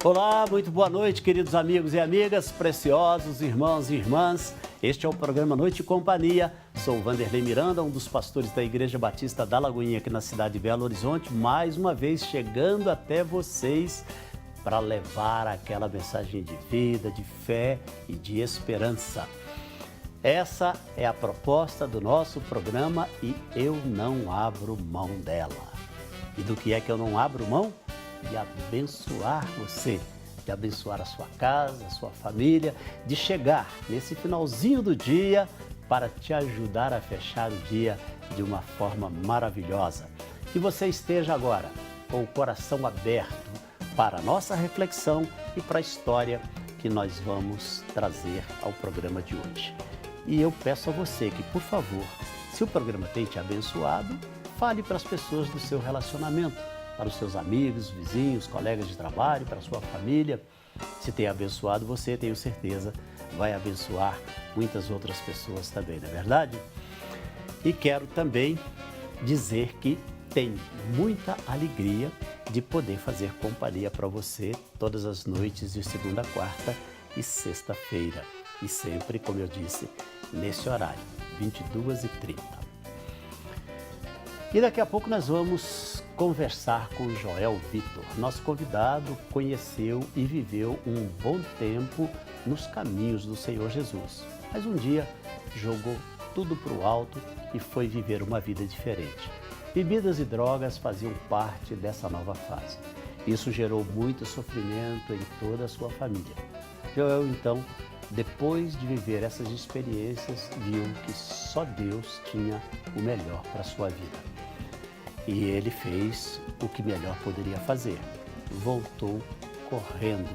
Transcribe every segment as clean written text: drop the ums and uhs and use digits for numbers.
Olá, muito boa noite, queridos amigos e amigas, preciosos irmãos e irmãs. Este é o programa Noite e Companhia. Sou o Vanderlei Miranda, um dos pastores da Igreja Batista da Lagoinha, aqui na cidade de Belo Horizonte, mais uma vez chegando até vocês para levar aquela mensagem de vida, de fé e de esperança. Essa é a proposta do nosso programa e eu não abro mão dela. E do que é que eu não abro mão? De abençoar você, de abençoar a sua casa, a sua família, de chegar nesse finalzinho do dia para te ajudar a fechar o dia de uma forma maravilhosa. Que você esteja agora com o coração aberto para a nossa reflexão e para a história que nós vamos trazer ao programa de hoje. E eu peço a você que, por favor, se o programa tem te abençoado, fale para as pessoas do seu relacionamento, para os seus amigos, vizinhos, colegas de trabalho, para a sua família. Se tem abençoado você, tenho certeza, vai abençoar muitas outras pessoas também, não é verdade? E quero também dizer que tenho muita alegria de poder fazer companhia para você todas as noites de segunda, quarta e sexta-feira. E sempre, como eu disse, nesse horário, 22h30. E daqui a pouco nós vamos conversar com o Joel Vitor. Nosso convidado conheceu e viveu um bom tempo nos caminhos do Senhor Jesus. Mas um dia jogou tudo para o alto e foi viver uma vida diferente. Bebidas e drogas faziam parte dessa nova fase. Isso gerou muito sofrimento em toda a sua família. Joel, então, depois de viver essas experiências, viu que só Deus tinha o melhor para a sua vida. E ele fez o que melhor poderia fazer. Voltou correndo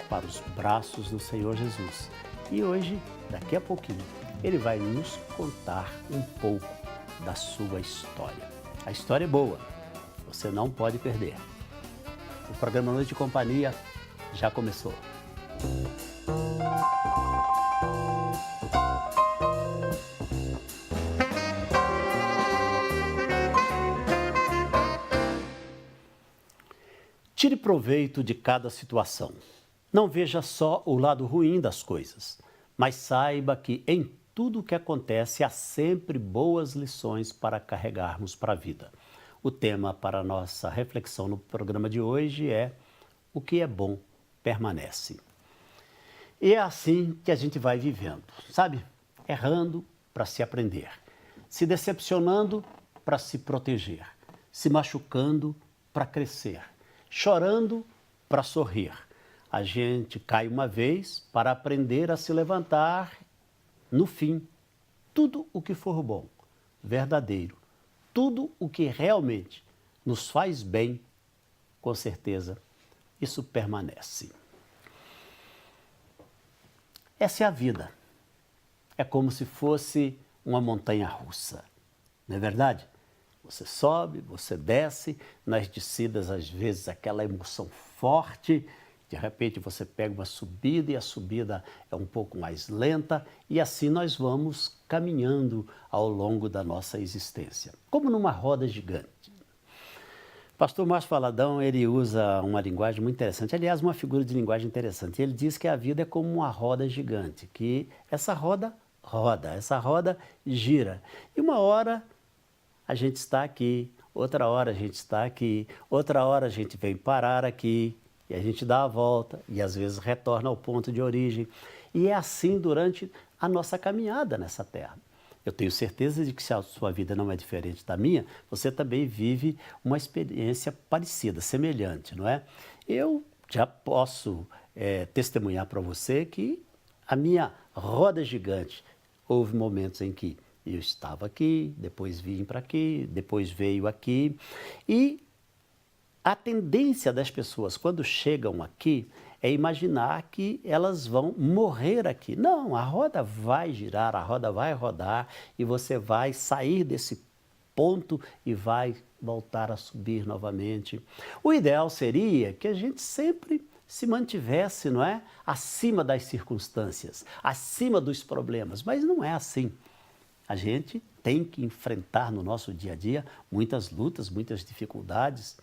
para os braços do Senhor Jesus. E hoje, daqui a pouquinho, ele vai nos contar um pouco da sua história. A história é boa, você não pode perder. O programa Noite e Companhia já começou. Tire proveito de cada situação. Não veja só o lado ruim das coisas, mas saiba que em tudo o que acontece há sempre boas lições para carregarmos para a vida. O tema para a nossa reflexão no programa de hoje é: o que é bom permanece. E é assim que a gente vai vivendo, sabe? Errando para se aprender, se decepcionando para se proteger, se machucando para crescer, chorando para sorrir. A gente cai uma vez para aprender a se levantar. No fim, tudo o que for bom, verdadeiro, tudo o que realmente nos faz bem, com certeza, isso permanece. Essa é a vida. É como se fosse uma montanha-russa, não é verdade? Você sobe, você desce, nas descidas às vezes aquela emoção forte, de repente você pega uma subida e a subida é um pouco mais lenta e assim nós vamos caminhando ao longo da nossa existência, como numa roda gigante. Pastor Márcio Valadão, ele usa uma linguagem muito interessante, aliás, uma figura de linguagem interessante. Ele diz que a vida é como uma roda gigante, que essa roda roda, essa roda gira e uma hora a gente está aqui, outra hora a gente está aqui, outra hora a gente vem parar aqui e a gente dá a volta e às vezes retorna ao ponto de origem. E é assim durante a nossa caminhada nessa terra. Eu tenho certeza de que se a sua vida não é diferente da minha, você também vive uma experiência parecida, semelhante, não é? Eu já posso testemunhar para você que a minha roda gigante, houve momentos em que eu estava aqui, depois vim para aqui, depois veio aqui. E a tendência das pessoas, quando chegam aqui, é imaginar que elas vão morrer aqui. Não, a roda vai girar, a roda vai rodar e você vai sair desse ponto e vai voltar a subir novamente. O ideal seria que a gente sempre se mantivesse, não é? Acima das circunstâncias, acima dos problemas, mas não é assim. A gente tem que enfrentar no nosso dia a dia muitas lutas, muitas dificuldades,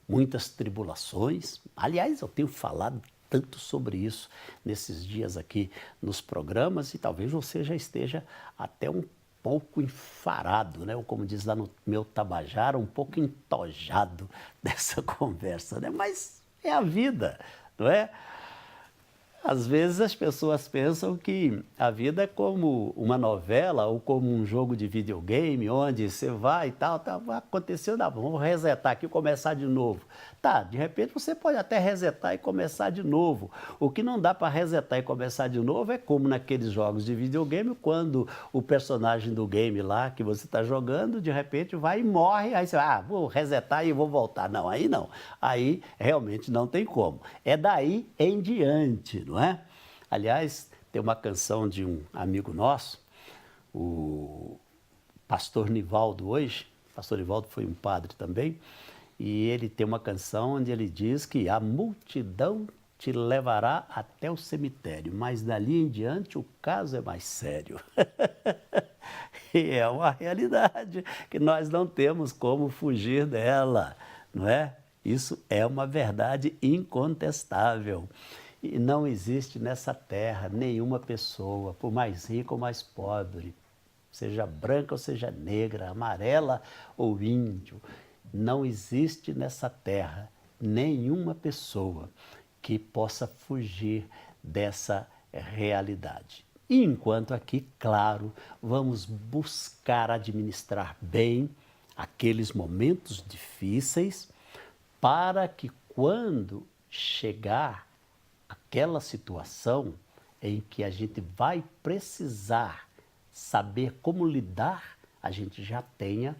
muitas tribulações. Aliás, eu tenho falado tanto sobre isso nesses dias aqui nos programas e talvez você já esteja até um pouco enfarado, né? Ou como diz lá no meu Tabajara, um pouco entojado dessa conversa, né? Mas é a vida, não é? Às vezes as pessoas pensam que a vida é como uma novela ou como um jogo de videogame, onde você vai e tal, aconteceu, não, vamos resetar aqui e começar de novo. Tá, de repente você pode até resetar e começar de novo. O que não dá para resetar e começar de novo é como naqueles jogos de videogame, quando o personagem do game lá que você está jogando, de repente vai e morre, aí você vai, vou resetar e vou voltar. Não, aí não. Aí realmente não tem como. É daí em diante, não é? Aliás, tem uma canção de um amigo nosso, o pastor Nivaldo hoje, o pastor Nivaldo foi um padre também, e ele tem uma canção onde ele diz que a multidão te levará até o cemitério, mas dali em diante o caso é mais sério. E é uma realidade que nós não temos como fugir dela, não é? Isso é uma verdade incontestável. E não existe nessa terra nenhuma pessoa, por mais rica ou mais pobre, seja branca ou seja negra, amarela ou índio, não existe nessa terra nenhuma pessoa que possa fugir dessa realidade. E enquanto aqui, claro, vamos buscar administrar bem aqueles momentos difíceis para que quando chegar aquela situação em que a gente vai precisar saber como lidar, a gente já tenha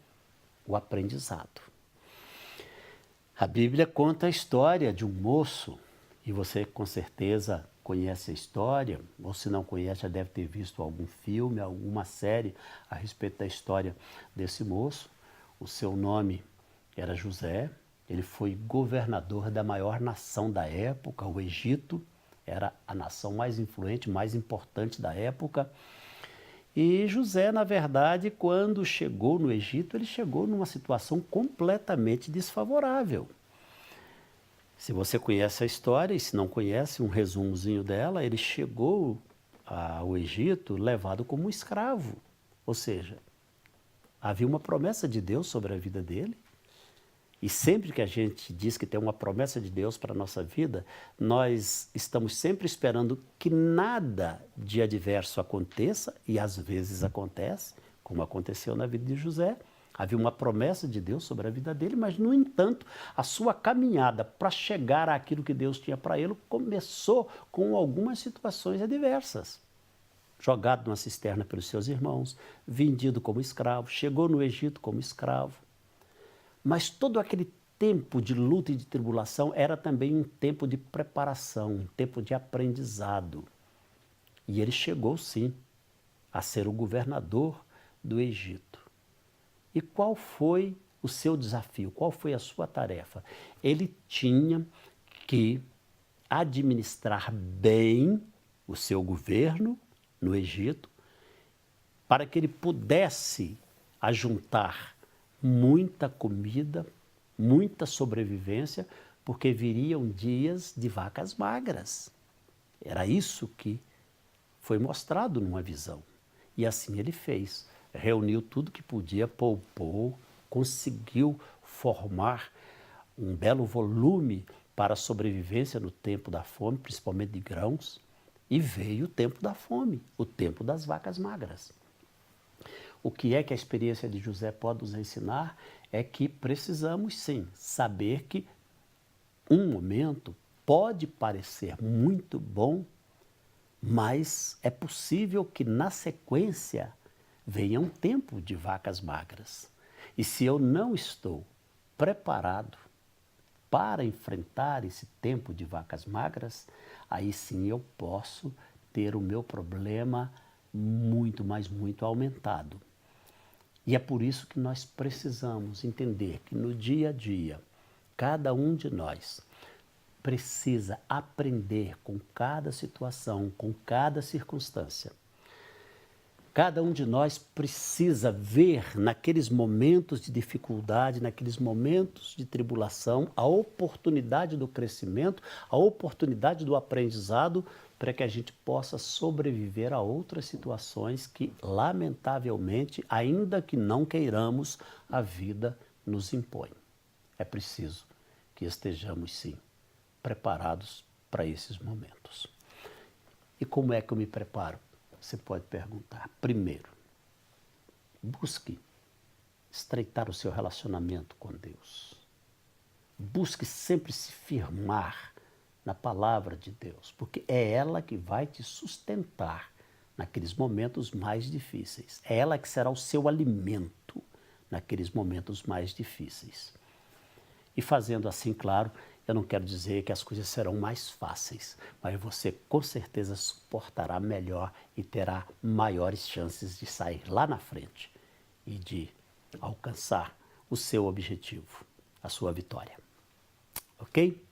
o aprendizado. A Bíblia conta a história de um moço, e você com certeza conhece a história, ou se não conhece, já deve ter visto algum filme, alguma série a respeito da história desse moço. O seu nome era José, ele foi governador da maior nação da época, o Egito, era a nação mais influente, mais importante da época. E José, na verdade, quando chegou no Egito, ele chegou numa situação completamente desfavorável. Se você conhece a história, e se não conhece, um resumozinho dela, ele chegou ao Egito levado como escravo. Ou seja, havia uma promessa de Deus sobre a vida dele. E sempre que a gente diz que tem uma promessa de Deus para a nossa vida, nós estamos sempre esperando que nada de adverso aconteça, e às vezes acontece, como aconteceu na vida de José. Havia uma promessa de Deus sobre a vida dele, mas, no entanto, a sua caminhada para chegar àquilo que Deus tinha para ele começou com algumas situações adversas. Jogado numa cisterna pelos seus irmãos, vendido como escravo, chegou no Egito como escravo. Mas todo aquele tempo de luta e de tribulação era também um tempo de preparação, um tempo de aprendizado. E ele chegou, sim, a ser o governador do Egito. E qual foi o seu desafio? Qual foi a sua tarefa? Ele tinha que administrar bem o seu governo no Egito para que ele pudesse ajuntar muita comida, muita sobrevivência, porque viriam dias de vacas magras. Era isso que foi mostrado numa visão. E assim ele fez. Reuniu tudo que podia, poupou, conseguiu formar um belo volume para a sobrevivência no tempo da fome, principalmente de grãos, e veio o tempo da fome, o tempo das vacas magras. O que é que a experiência de José pode nos ensinar é que precisamos, sim, saber que um momento pode parecer muito bom, mas é possível que na sequência venha um tempo de vacas magras. E se eu não estou preparado para enfrentar esse tempo de vacas magras, aí sim eu posso ter o meu problema muito, mas muito aumentado. E é por isso que nós precisamos entender que no dia a dia, cada um de nós precisa aprender com cada situação, com cada circunstância. Cada um de nós precisa ver naqueles momentos de dificuldade, naqueles momentos de tribulação, a oportunidade do crescimento, a oportunidade do aprendizado, para que a gente possa sobreviver a outras situações que, lamentavelmente, ainda que não queiramos, a vida nos impõe. É preciso que estejamos, sim, preparados para esses momentos. E como é que eu me preparo? Você pode perguntar. Primeiro, busque estreitar o seu relacionamento com Deus. Busque sempre se firmar na palavra de Deus, porque é ela que vai te sustentar naqueles momentos mais difíceis. É ela que será o seu alimento naqueles momentos mais difíceis. E fazendo assim, claro, eu não quero dizer que as coisas serão mais fáceis, mas você com certeza suportará melhor e terá maiores chances de sair lá na frente e de alcançar o seu objetivo, a sua vitória. Ok?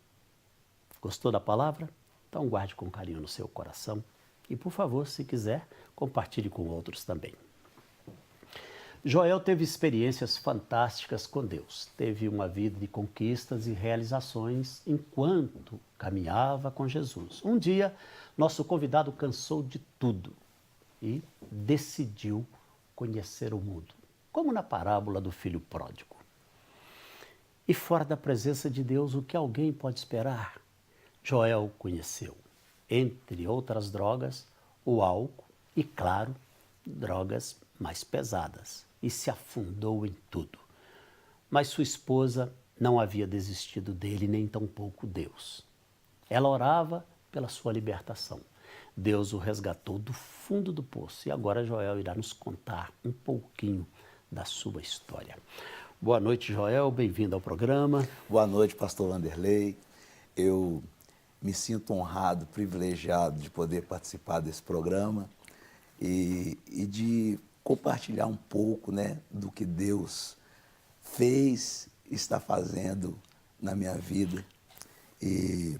Gostou da palavra? Então guarde com carinho no seu coração e, por favor, se quiser, compartilhe com outros também. Joel teve experiências fantásticas com Deus, teve uma vida de conquistas e realizações enquanto caminhava com Jesus. Um dia, nosso convidado cansou de tudo e decidiu conhecer o mundo, como na parábola do filho pródigo. E fora da presença de Deus, o que alguém pode esperar? Joel conheceu, entre outras drogas, o álcool e, claro, drogas mais pesadas. E se afundou em tudo. Mas sua esposa não havia desistido dele, nem tampouco Deus. Ela orava pela sua libertação. Deus o resgatou do fundo do poço. E agora Joel irá nos contar um pouquinho da sua história. Boa noite, Joel. Bem-vindo ao programa. Boa noite, pastor Wanderley. Eu me sinto honrado, privilegiado de poder participar desse programa e de compartilhar um pouco, né, do que Deus fez e está fazendo na minha vida. E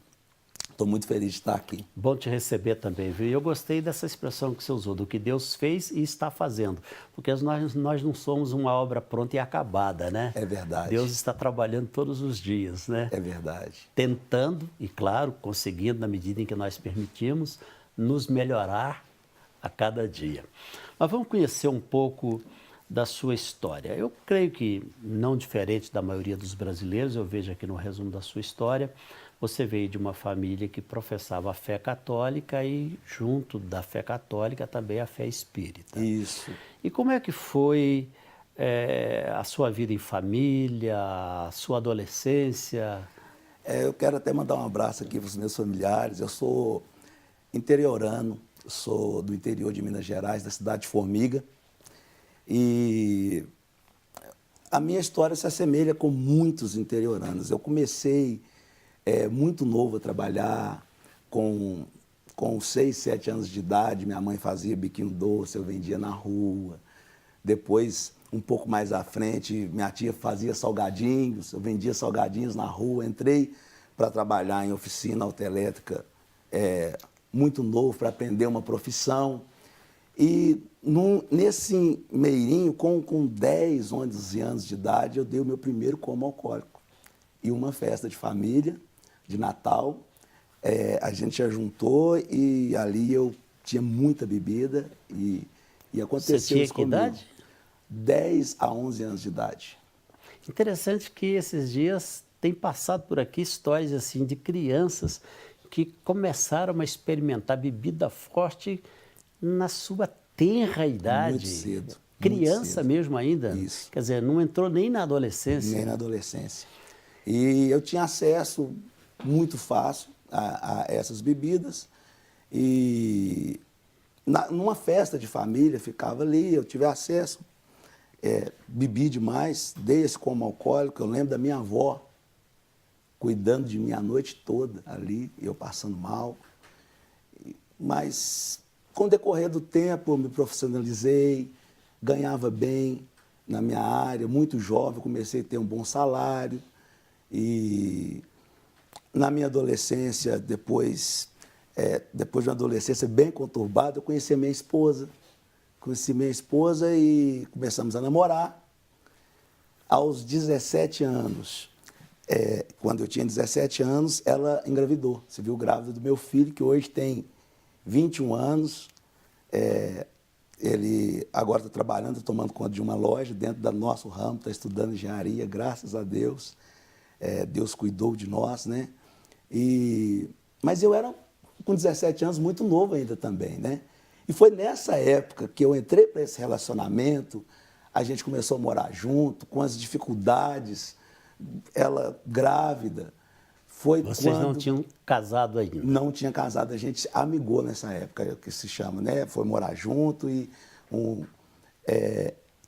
estou muito feliz de estar aqui. Bom te receber também, viu? Eu gostei dessa expressão que você usou, do que Deus fez e está fazendo. Porque nós não somos uma obra pronta e acabada, né? É verdade. Deus está trabalhando todos os dias, né? É verdade. Tentando e, claro, conseguindo, na medida em que nós permitimos, nos melhorar a cada dia. Mas vamos conhecer um pouco da sua história. Eu creio que, não diferente da maioria dos brasileiros, eu vejo aqui no resumo da sua história, você veio de uma família que professava a fé católica e, junto da fé católica, também a fé espírita. Isso. E como é que foi a sua vida em família, a sua adolescência? Eu quero até mandar um abraço aqui para os meus familiares. Eu sou interiorano, sou do interior de Minas Gerais, da cidade de Formiga. E a minha história se assemelha com muitos interioranos. Eu comecei muito novo a trabalhar, com 6, 7 anos de idade. Minha mãe fazia biquinho doce, eu vendia na rua. Depois, um pouco mais à frente, minha tia fazia salgadinhos, eu vendia salgadinhos na rua. Entrei para trabalhar em oficina autoelétrica muito novo, para aprender uma profissão. E nesse meirinho, com 10, 11 anos de idade, eu dei o meu primeiro coma alcoólico. E uma festa de família, de Natal, a gente já juntou e ali eu tinha muita bebida e aconteceu Você tinha isso que comigo. idade? 10 a 11 anos de idade. Interessante que esses dias tem passado por aqui histórias assim de crianças que começaram a experimentar bebida forte na sua tenra idade. Muito cedo. Criança muito cedo. Mesmo ainda. Isso. Quer dizer, não entrou nem na adolescência. Nem na adolescência. E eu tinha acesso muito fácil a essas bebidas. E numa festa de família, ficava ali, eu tive acesso. Bebi demais, dei esse coma alcoólico. Eu lembro da minha avó cuidando de mim a noite toda ali, eu passando mal. Mas, com o decorrer do tempo, eu me profissionalizei, ganhava bem na minha área, muito jovem, comecei a ter um bom salário. E na minha adolescência, depois de uma adolescência bem conturbada, eu conheci a minha esposa. Conheci minha esposa e começamos a namorar. Aos 17 anos, quando eu tinha 17 anos, ela engravidou. Se viu grávida do meu filho, que hoje tem 21 anos. Ele agora está trabalhando, tomando conta de uma loja dentro do nosso ramo, está estudando engenharia, graças a Deus. Deus cuidou de nós, né? Mas eu era, com 17 anos, muito novo ainda também, né? E foi nessa época que eu entrei para esse relacionamento, a gente começou a morar junto, com as dificuldades, ela grávida. Vocês não tinham casado ainda? Não tinha casado, a gente amigou nessa época, que se chama, né? Foi morar junto e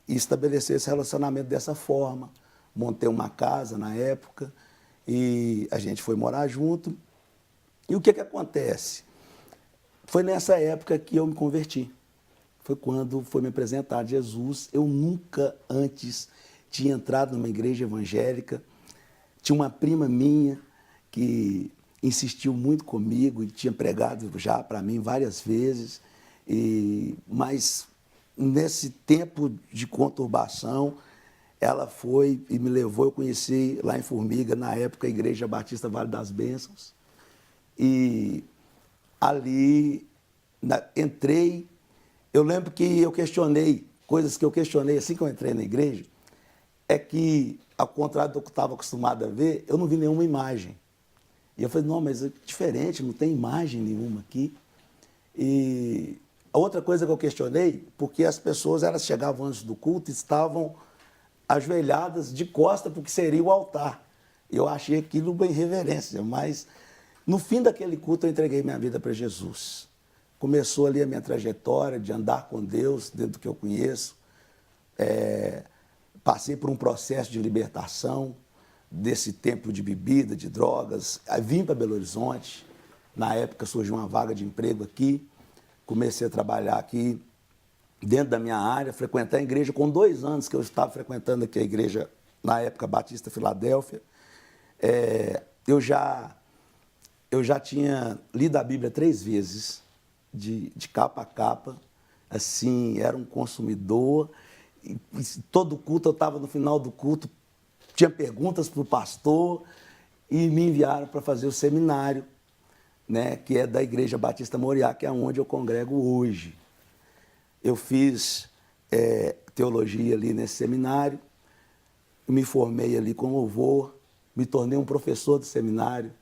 estabelecer esse relacionamento dessa forma. Montei uma casa na época e a gente foi morar junto. E o que acontece? Foi nessa época que eu me converti. Foi quando foi me apresentar Jesus. Eu nunca antes tinha entrado numa igreja evangélica. Tinha uma prima minha que insistiu muito comigo e tinha pregado já para mim várias vezes. Mas nesse tempo de conturbação, ela foi e me levou. Eu conheci lá em Formiga, na época, a Igreja Batista Vale das Bênçãos. E ali entrei. Eu lembro que eu questionei, coisas que eu questionei assim que eu entrei na igreja, é que, ao contrário do que eu estava acostumado a ver, eu não vi nenhuma imagem. E eu falei, não, mas é diferente, não tem imagem nenhuma aqui. E a outra coisa que eu questionei, porque as pessoas, elas chegavam antes do culto e estavam ajoelhadas de costas, porque seria o altar. Eu achei aquilo uma irreverência, mas no fim daquele culto eu entreguei minha vida para Jesus. Começou ali a minha trajetória de andar com Deus, dentro do que eu conheço. Passei por um processo de libertação desse tempo de bebida, de drogas. Aí vim para Belo Horizonte. Na época surgiu uma vaga de emprego aqui. Comecei a trabalhar aqui dentro da minha área, frequentar a igreja. Com 2 anos que eu estava frequentando aqui a igreja, na época Batista Filadélfia, eu já tinha lido a Bíblia 3 vezes, de capa a capa. Assim, era um consumidor. E todo culto, eu estava no final do culto, tinha perguntas para o pastor e me enviaram para fazer o seminário, né, que é da Igreja Batista Moriá, que é onde eu congrego hoje. Eu fiz teologia ali nesse seminário, me formei ali com louvor, me tornei um professor do seminário,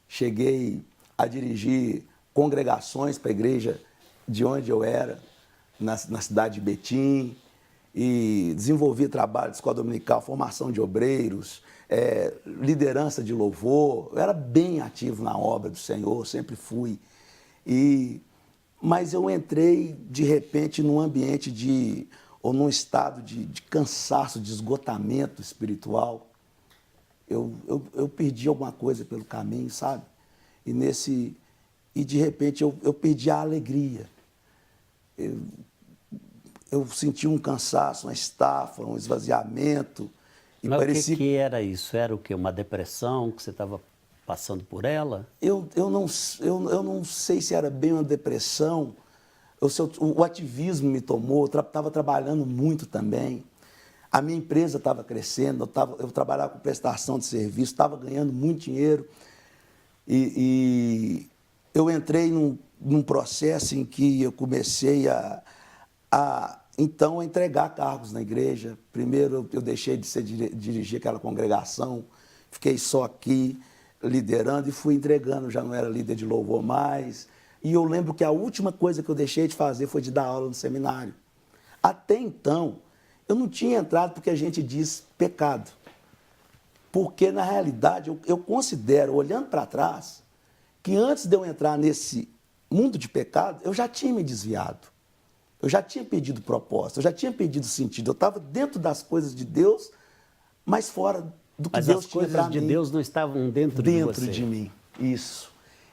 cheguei a dirigir congregações para a igreja de onde eu era, na cidade de Betim, e desenvolvi trabalho de escola dominical, formação de obreiros, liderança de louvor. Eu era bem ativo na obra do Senhor, sempre fui. Mas eu entrei, de repente, num ambiente ou num estado de cansaço, de esgotamento espiritual. Eu perdi alguma coisa pelo caminho, sabe? E de repente eu perdi a alegria. Eu senti um cansaço, uma estafa, um esvaziamento. Mas parecia... o que era isso? Era o quê? Uma depressão que você estava passando por ela? Eu não sei se era bem uma depressão. O ativismo me tomou, eu estava trabalhando muito também. A minha empresa estava crescendo, eu trabalhava com prestação de serviço, estava ganhando muito dinheiro. E eu entrei num processo em que eu comecei a entregar cargos na igreja. Primeiro eu deixei de dirigir aquela congregação, fiquei só aqui liderando e fui entregando, já não era líder de louvor mais. E eu lembro que a última coisa que eu deixei de fazer foi de dar aula no seminário. Até então, eu não tinha entrado porque a gente diz pecado. Porque, na realidade, eu considero, olhando para trás, que antes de eu entrar nesse mundo de pecado, eu já tinha me desviado. Eu já tinha perdido propósito, eu já tinha perdido sentido. Eu estava dentro das coisas de Deus, mas fora do que Deus tinha para mim. Mas as coisas de Deus não estavam dentro de você. Dentro de mim, isso.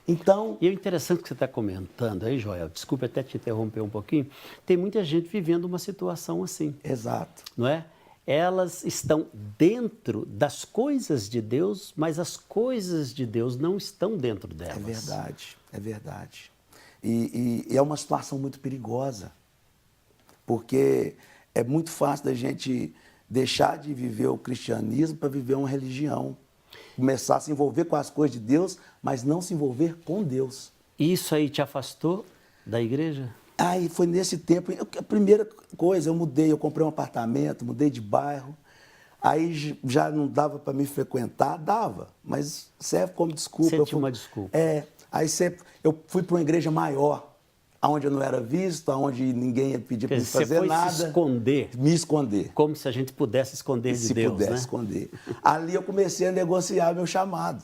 Então... E o interessante que você está comentando aí, Joel, desculpe até te interromper um pouquinho, tem muita gente vivendo uma situação assim. Exato. Não é? Elas estão dentro das coisas de Deus, mas as coisas de Deus não estão dentro delas. É verdade, é verdade. E é uma situação muito perigosa. Porque é muito fácil da gente deixar de viver o cristianismo para viver uma religião. Começar a se envolver com as coisas de Deus, mas não se envolver com Deus. Isso aí te afastou da igreja? Aí foi nesse tempo, a primeira coisa, eu mudei, eu comprei um apartamento, mudei de bairro, aí já não dava para me frequentar, dava, mas serve como desculpa. Você tinha uma desculpa. Aí eu fui para uma igreja maior, onde eu não era visto, onde ninguém ia pedir para me fazer nada. Você foi se esconder. Me esconder. Como se a gente pudesse esconder de Deus, Se pudesse esconder. Ali eu comecei a negociar meu chamado.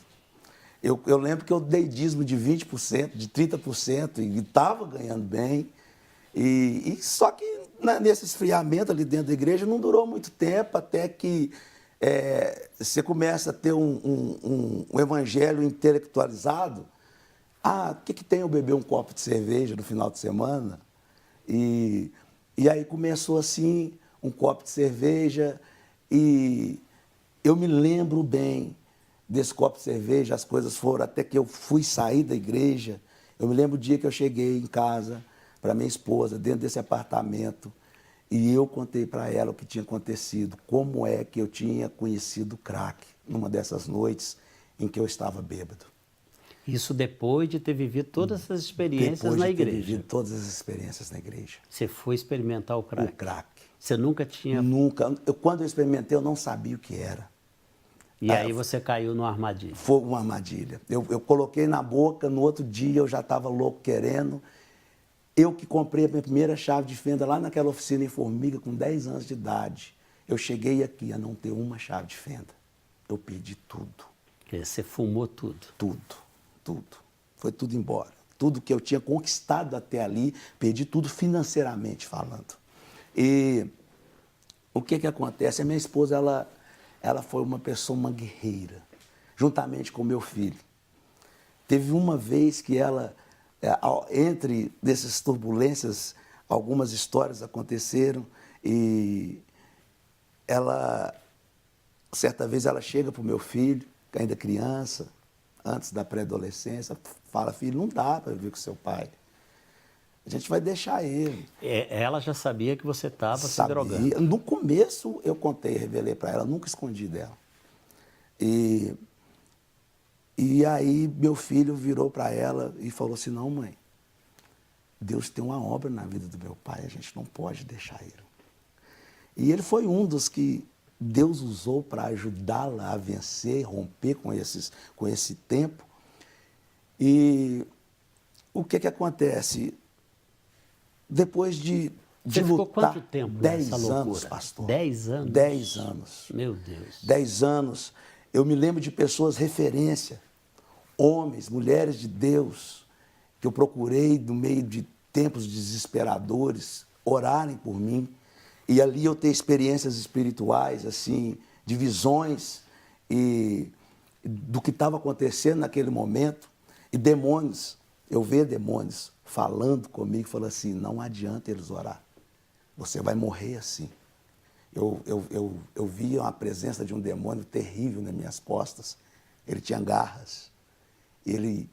Eu lembro que eu dei dízimo de 20%, de 30%, e estava ganhando bem. Só que nesse esfriamento ali dentro da igreja não durou muito tempo, até que você começa a ter um evangelho intelectualizado. O que tem eu beber um copo de cerveja no final de semana? E aí começou assim, um copo de cerveja, e eu me lembro bem desse copo de cerveja, as coisas foram até que eu fui sair da igreja. Eu me lembro o dia que eu cheguei em casa para minha esposa, dentro desse apartamento, e eu contei para ela o que tinha acontecido, como é que eu tinha conhecido o crack, numa dessas noites em que eu estava bêbado. Isso depois de ter vivido todas essas experiências na igreja? Depois de ter vivido todas as experiências na igreja. Você foi experimentar o crack? O crack. Você nunca tinha... Nunca. Quando eu experimentei, eu não sabia o que era. E aí você caiu numa armadilha? Foi uma armadilha. Eu coloquei na boca, no outro dia eu já estava louco querendo. Eu que comprei a minha primeira chave de fenda lá naquela oficina em Formiga, com 10 anos de idade. Eu cheguei aqui a não ter uma chave de fenda. Eu perdi tudo. Você fumou tudo? Tudo. Foi tudo embora. Tudo que eu tinha conquistado até ali, perdi tudo financeiramente falando. E o que acontece? A minha esposa, ela foi uma pessoa, uma guerreira, juntamente com meu filho. Teve uma vez que ela, entre dessas turbulências, algumas histórias aconteceram e certa vez ela chega para o meu filho, ainda criança, antes da pré-adolescência, fala: filho, não dá para viver com seu pai. A gente vai deixar ele. Ela já sabia que você estava se drogando? No começo eu contei, revelei para ela, nunca escondi dela. E aí meu filho virou para ela e falou assim: não, mãe, Deus tem uma obra na vida do meu pai, a gente não pode deixar ele. E ele foi um dos que Deus usou para ajudá-la a vencer, romper com esse tempo. E o que acontece? Depois de Você ficou lutar, quanto tempo 10 nessa loucura? anos, pastor. 10 anos? 10 anos. Meu Deus. 10 anos. Eu me lembro de pessoas referência, homens, mulheres de Deus, que eu procurei no meio de tempos desesperadores, orarem por mim. E ali eu ter experiências espirituais, assim, de visões e do que estava acontecendo naquele momento. E demônios, eu ver demônios falando comigo, falando assim: não adianta eles orar, você vai morrer assim. Eu via a presença de um demônio terrível nas minhas costas. Ele tinha garras. Ele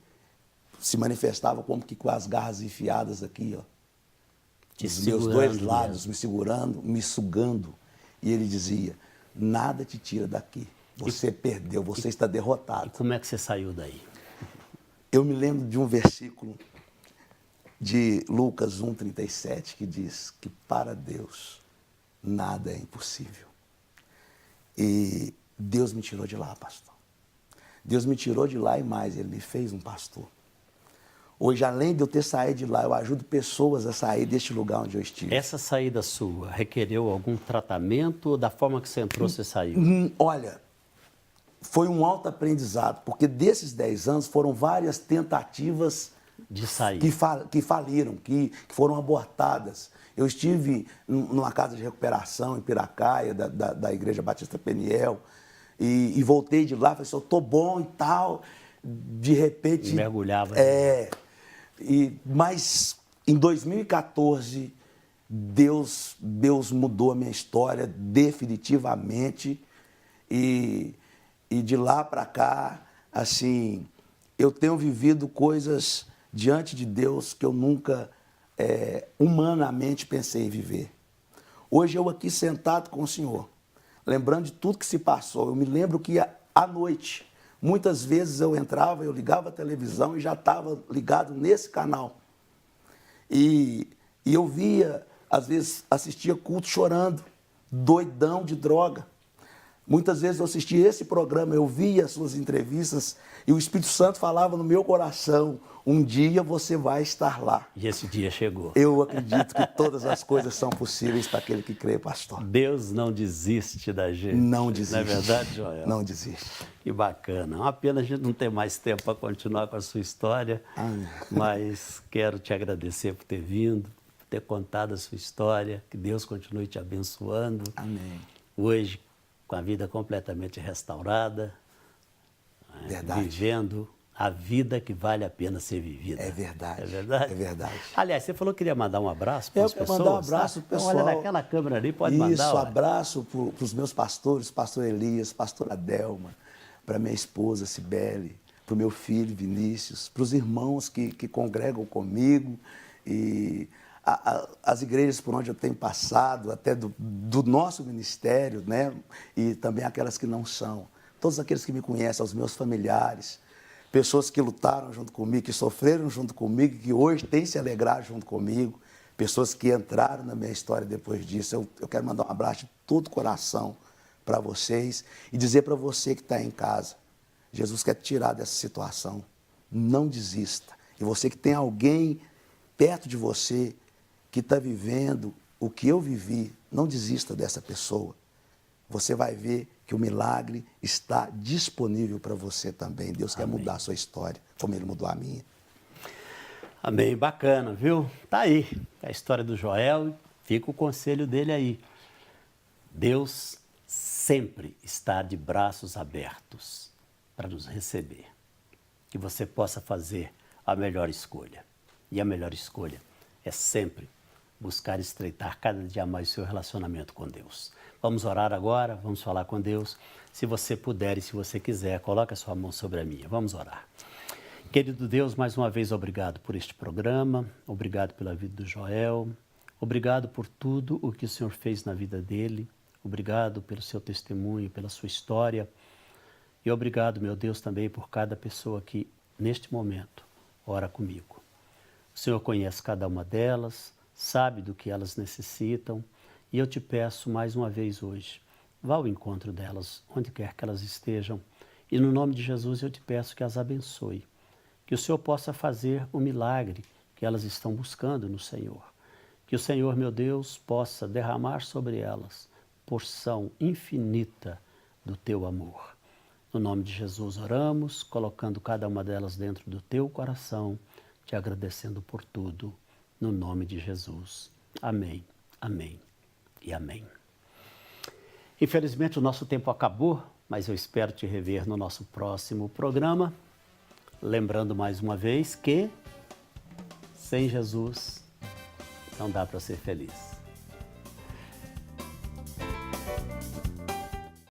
se manifestava como que com as garras enfiadas aqui, ó. Os meus dois lados, me segurando, me sugando. E ele dizia: nada te tira daqui. Você perdeu, você está derrotado. E como é que você saiu daí? Eu me lembro de um versículo de Lucas 1,37 que diz que para Deus nada é impossível. E Deus me tirou de lá, pastor. Deus me tirou de lá e mais, Ele me fez um pastor. Hoje, além de eu ter saído de lá, eu ajudo pessoas a sair deste lugar onde eu estive. Essa saída sua requereu algum tratamento ou da forma que você entrou, você saiu? Olha, foi um alto aprendizado, porque desses 10 anos foram várias tentativas de sair que faliram, que foram abortadas. Eu estive numa casa de recuperação em Piracaia, da Igreja Batista Peniel, e voltei de lá, falei assim: eu estou bom e tal. De repente... mergulhava. Mas em 2014, Deus mudou a minha história definitivamente. E de lá para cá, assim, eu tenho vivido coisas diante de Deus que eu nunca humanamente pensei em viver. Hoje eu aqui sentado com o senhor, lembrando de tudo que se passou. Eu me lembro que à noite, muitas vezes eu entrava, eu ligava a televisão e já estava ligado nesse canal. E eu via, às vezes, assistia culto chorando, doidão de droga. Muitas vezes eu assistia esse programa, eu via as suas entrevistas e o Espírito Santo falava no meu coração, um dia você vai estar lá. E esse dia chegou. Eu acredito que todas as coisas são possíveis para aquele que crê, pastor. Deus não desiste da gente. Não desiste. Não é verdade, Joel? Não desiste. Que bacana. Uma pena a gente não ter mais tempo para continuar com a sua história, mas quero te agradecer por ter vindo, por ter contado a sua história, que Deus continue te abençoando. Amém. Hoje, com a vida completamente restaurada, Verdade. Vivendo a vida que vale a pena ser vivida. É verdade. É verdade? É verdade. Aliás, você falou que queria mandar um abraço para as pessoas. Eu quero mandar um abraço tá? para o pessoal. Então, olha naquela câmera ali, pode Isso, mandar. Isso, abraço para os meus pastores, pastor Elias, pastora Delma, para minha esposa Cibele, para o meu filho Vinícius, para os irmãos que congregam comigo e as igrejas por onde eu tenho passado, até do nosso ministério, né? E também aquelas que não são. Todos aqueles que me conhecem, aos meus familiares, pessoas que lutaram junto comigo, que sofreram junto comigo, que hoje têm se alegrar junto comigo, pessoas que entraram na minha história depois disso. Eu quero mandar um abraço de todo o coração para vocês e dizer para você que está em casa, Jesus quer te tirar dessa situação. Não desista. E você que tem alguém perto de você que está vivendo o que eu vivi, não desista dessa pessoa. Você vai ver que o milagre está disponível para você também. Deus quer mudar a sua história, como Ele mudou a minha. Amém, bacana, viu? Tá aí, a história do Joel, fica o conselho dele aí. Deus sempre está de braços abertos para nos receber. Que você possa fazer a melhor escolha. E a melhor escolha é sempre buscar estreitar cada dia mais o seu relacionamento com Deus. Vamos orar agora, vamos falar com Deus. Se você puder e se você quiser, coloque a sua mão sobre a minha. Vamos orar. Querido Deus, mais uma vez obrigado por este programa, obrigado pela vida do Joel, obrigado por tudo o que o Senhor fez na vida dele, obrigado pelo seu testemunho, pela sua história e obrigado, meu Deus, também por cada pessoa que, neste momento, ora comigo. O Senhor conhece cada uma delas, sabe do que elas necessitam e eu te peço mais uma vez hoje, vá ao encontro delas, onde quer que elas estejam e no nome de Jesus eu te peço que as abençoe, que o Senhor possa fazer o milagre que elas estão buscando no Senhor, que o Senhor, meu Deus, possa derramar sobre elas porção infinita do teu amor. No nome de Jesus oramos, colocando cada uma delas dentro do teu coração, te agradecendo por tudo, no nome de Jesus. Amém, amém e amém. Infelizmente o nosso tempo acabou, mas eu espero te rever no nosso próximo programa. Lembrando mais uma vez que sem Jesus não dá para ser feliz.